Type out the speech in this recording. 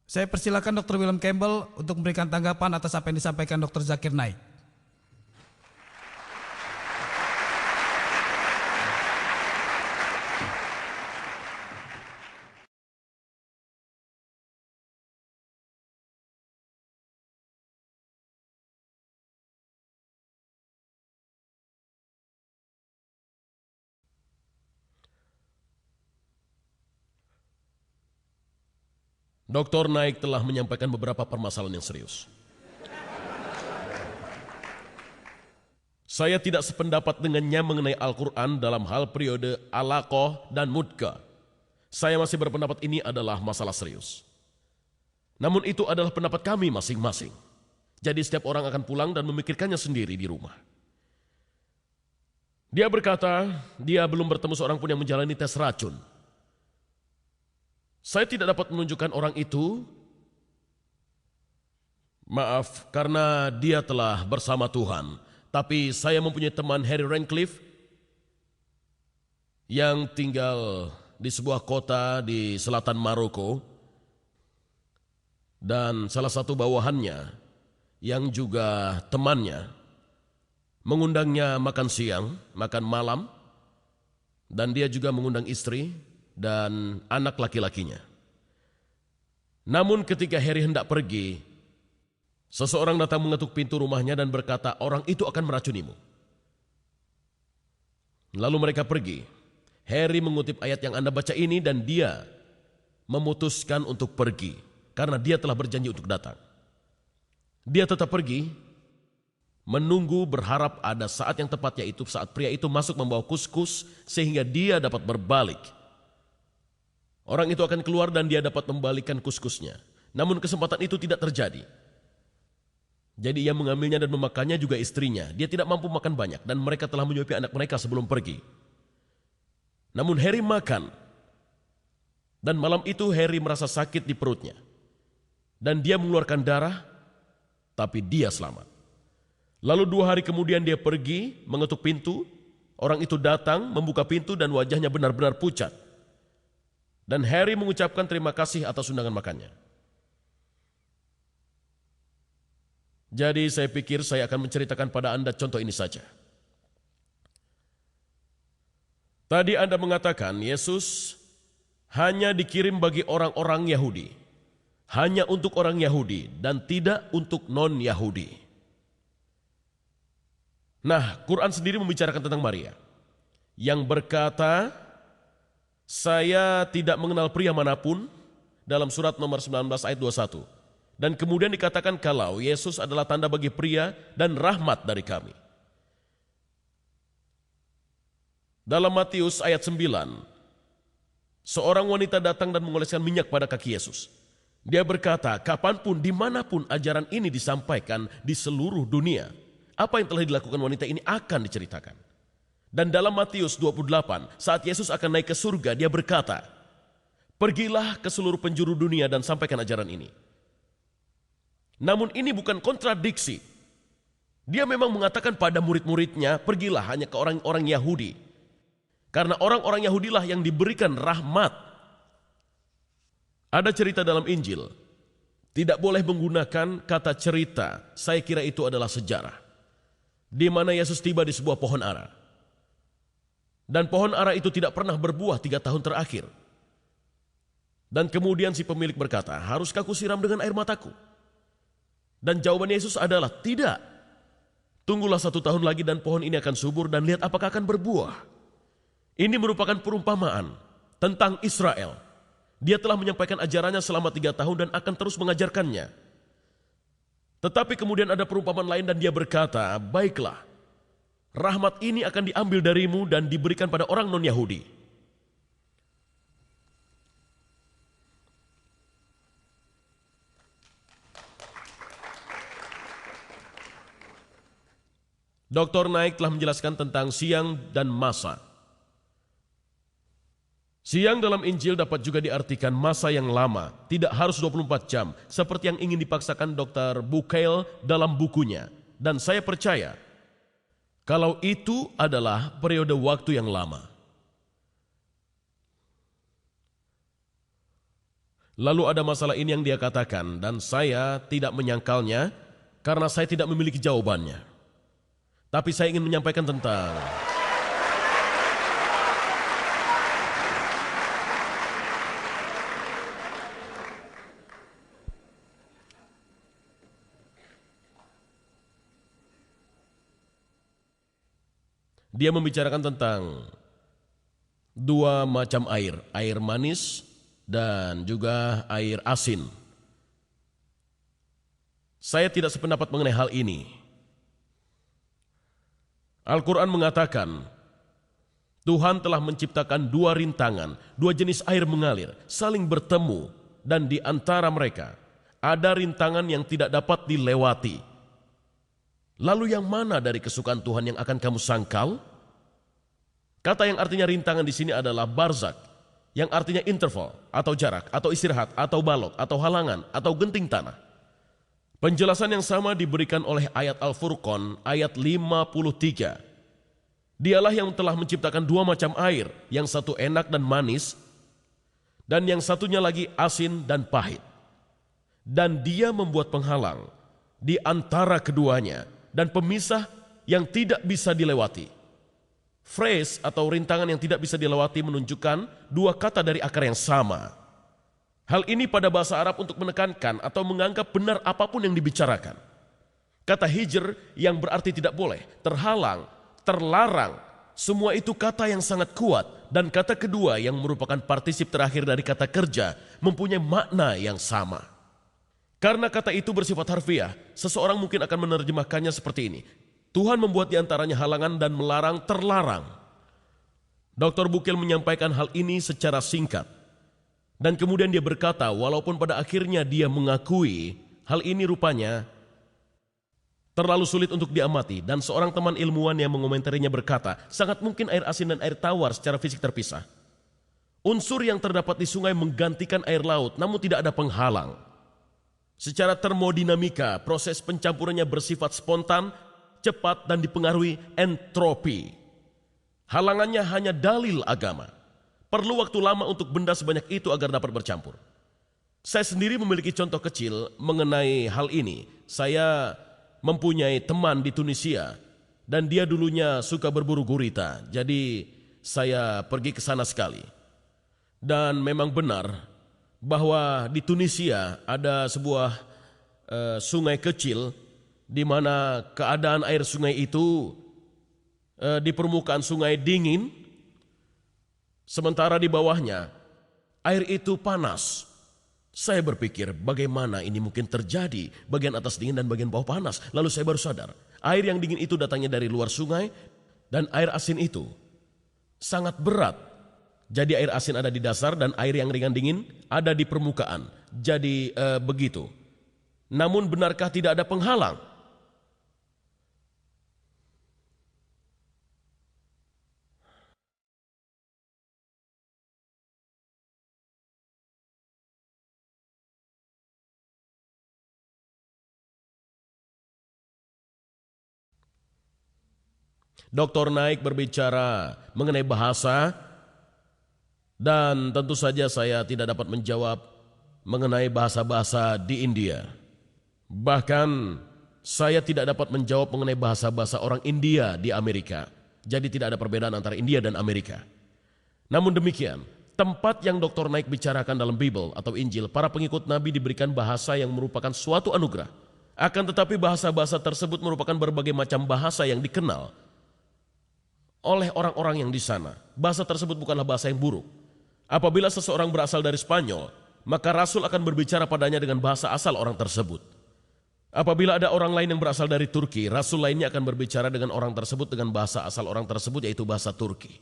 Saya persilakan Dr. William Campbell untuk memberikan tanggapan atas apa yang disampaikan Dr. Zakir Naik. Dr. Naik telah menyampaikan beberapa permasalahan yang serius. Saya tidak sependapat dengannya mengenai Al-Quran dalam hal periode Alaqah dan Mudghah. Saya masih berpendapat ini adalah masalah serius. Namun itu adalah pendapat kami masing-masing. Jadi setiap orang akan pulang dan memikirkannya sendiri di rumah. Dia berkata, dia belum bertemu seorang pun yang menjalani tes racun. Saya tidak dapat menunjukkan orang itu, maaf, karena dia telah bersama Tuhan. Tapi saya mempunyai teman Harry Rancliffe yang tinggal di sebuah kota di selatan Maroko. Dan salah satu bawahannya yang juga temannya mengundangnya makan siang, makan malam, dan dia juga mengundang istri dan anak laki-lakinya. Namun ketika Harry hendak pergi, seseorang datang mengetuk pintu rumahnya dan berkata, orang itu akan meracunimu. Lalu mereka pergi. Harry mengutip ayat yang Anda baca ini dan dia memutuskan untuk pergi karena dia telah berjanji untuk datang. Dia tetap pergi, menunggu berharap ada saat yang tepat, yaitu saat pria itu masuk membawa kuskus sehingga dia dapat berbalik. Orang itu akan keluar dan dia dapat membalikkan kuskusnya. Namun kesempatan itu tidak terjadi. Jadi ia mengambilnya dan memakannya juga istrinya. Dia tidak mampu makan banyak dan mereka telah menyuapi anak mereka sebelum pergi. Namun Harry makan. Dan malam itu Harry merasa sakit di perutnya. Dan dia mengeluarkan darah, tapi dia selamat. Lalu 2 hari kemudian dia pergi mengetuk pintu. Orang itu datang membuka pintu dan wajahnya benar-benar pucat. Dan Harry mengucapkan terima kasih atas undangan makannya. Jadi saya pikir saya akan menceritakan pada Anda contoh ini saja. Tadi Anda mengatakan Yesus hanya dikirim bagi orang-orang Yahudi. Hanya untuk orang Yahudi dan tidak untuk non-Yahudi. Nah, Quran sendiri membicarakan tentang Maria yang berkata, saya tidak mengenal pria manapun, dalam surat nomor 19 ayat 21. Dan kemudian dikatakan kalau Yesus adalah tanda bagi pria dan rahmat dari kami. Dalam Matius ayat 9, seorang wanita datang dan mengoleskan minyak pada kaki Yesus. Dia berkata, kapanpun, dimanapun ajaran ini disampaikan di seluruh dunia, apa yang telah dilakukan wanita ini akan diceritakan. Dan dalam Matius 28, saat Yesus akan naik ke surga, dia berkata, pergilah ke seluruh penjuru dunia dan sampaikan ajaran ini. Namun ini bukan kontradiksi. Dia memang mengatakan pada murid-muridnya, pergilah hanya ke orang-orang Yahudi. Karena orang-orang Yahudilah yang diberikan rahmat. Ada cerita dalam Injil, tidak boleh menggunakan kata cerita, saya kira itu adalah sejarah. Di mana Yesus tiba di sebuah pohon ara. Dan pohon ara itu tidak pernah berbuah 3 tahun terakhir. Dan kemudian si pemilik berkata, haruskah aku siram dengan air mataku? Dan jawaban Yesus adalah, tidak. Tunggulah 1 tahun lagi dan pohon ini akan subur dan lihat apakah akan berbuah. Ini merupakan perumpamaan tentang Israel. Dia telah menyampaikan ajarannya selama 3 tahun dan akan terus mengajarkannya. Tetapi kemudian ada perumpamaan lain dan dia berkata, baiklah. Rahmat ini akan diambil darimu dan diberikan pada orang non-Yahudi. Dr. Naik telah menjelaskan tentang siang dan masa. Siang dalam Injil dapat juga diartikan masa yang lama, tidak harus 24 jam, seperti yang ingin dipaksakan Dr. Bucaille dalam bukunya. Dan saya percaya, kalau itu adalah periode waktu yang lama. Lalu ada masalah ini yang dia katakan dan saya tidak menyangkalnya karena saya tidak memiliki jawabannya. Tapi saya ingin menyampaikan tentang dia membicarakan tentang dua macam air, air manis dan juga air asin. Saya tidak sependapat mengenai hal ini. Al-Quran mengatakan, Tuhan telah menciptakan dua rintangan, dua jenis air mengalir, saling bertemu, dan di antara mereka ada rintangan yang tidak dapat dilewati. Lalu yang mana dari kesukaan Tuhan yang akan kamu sangkal? Kata yang artinya rintangan di sini adalah barzak, yang artinya interval, atau jarak, atau istirahat, atau balok, atau halangan, atau genting tanah. Penjelasan yang sama diberikan oleh ayat Al-Furqan, ayat 53. Dialah yang telah menciptakan dua macam air, yang satu enak dan manis, dan yang satunya lagi asin dan pahit. Dan dia membuat penghalang di antara keduanya, dan pemisah yang tidak bisa dilewati. Phrase atau rintangan yang tidak bisa dilewati menunjukkan dua kata dari akar yang sama. Hal ini pada bahasa Arab untuk menekankan atau menganggap benar apapun yang dibicarakan. Kata hijr yang berarti tidak boleh, terhalang, terlarang, semua itu kata yang sangat kuat. Dan kata kedua yang merupakan partisip terakhir dari kata kerja mempunyai makna yang sama. Karena kata itu bersifat harfiah, seseorang mungkin akan menerjemahkannya seperti ini. Tuhan membuat di antaranya halangan dan melarang terlarang. Dr. Bukil menyampaikan hal ini secara singkat. Dan kemudian dia berkata, walaupun pada akhirnya dia mengakui hal ini rupanya terlalu sulit untuk diamati. Dan seorang teman ilmuwan yang mengomentarinya berkata, sangat mungkin air asin dan air tawar secara fisik terpisah. Unsur yang terdapat di sungai menggantikan air laut, namun tidak ada penghalang. Secara termodinamika, proses pencampurannya bersifat spontan, cepat dan dipengaruhi entropi. Halangannya hanya dalil agama. Perlu waktu lama untuk benda sebanyak itu agar dapat bercampur. Saya sendiri memiliki contoh kecil mengenai hal ini. Saya mempunyai teman di Tunisia dan dia dulunya suka berburu gurita. Jadi saya pergi ke sana sekali. Dan memang benar bahwa di Tunisia ada sebuah sungai kecil di mana keadaan air sungai itu di permukaan sungai dingin, sementara di bawahnya air itu panas. Saya berpikir bagaimana ini mungkin terjadi, bagian atas dingin dan bagian bawah panas. Lalu saya baru sadar, air yang dingin itu datangnya dari luar sungai dan air asin itu sangat berat. Jadi air asin ada di dasar dan air yang ringan dingin ada di permukaan. Jadi begitu. Namun benarkah tidak ada penghalang? Dr. Naik berbicara mengenai bahasa dan tentu saja saya tidak dapat menjawab mengenai bahasa-bahasa di India. Bahkan saya tidak dapat menjawab mengenai bahasa-bahasa orang India di Amerika. Jadi tidak ada perbedaan antara India dan Amerika. Namun demikian, tempat yang Dr. Naik bicarakan dalam Bible atau Injil, para pengikut Nabi diberikan bahasa yang merupakan suatu anugerah. Akan tetapi bahasa-bahasa tersebut merupakan berbagai macam bahasa yang dikenal oleh orang-orang yang di sana. Bahasa tersebut bukanlah bahasa yang buruk. Apabila seseorang berasal dari Spanyol, maka Rasul akan berbicara padanya dengan bahasa asal orang tersebut. Apabila ada orang lain yang berasal dari Turki, Rasul lainnya akan berbicara dengan orang tersebut dengan bahasa asal orang tersebut, yaitu bahasa Turki.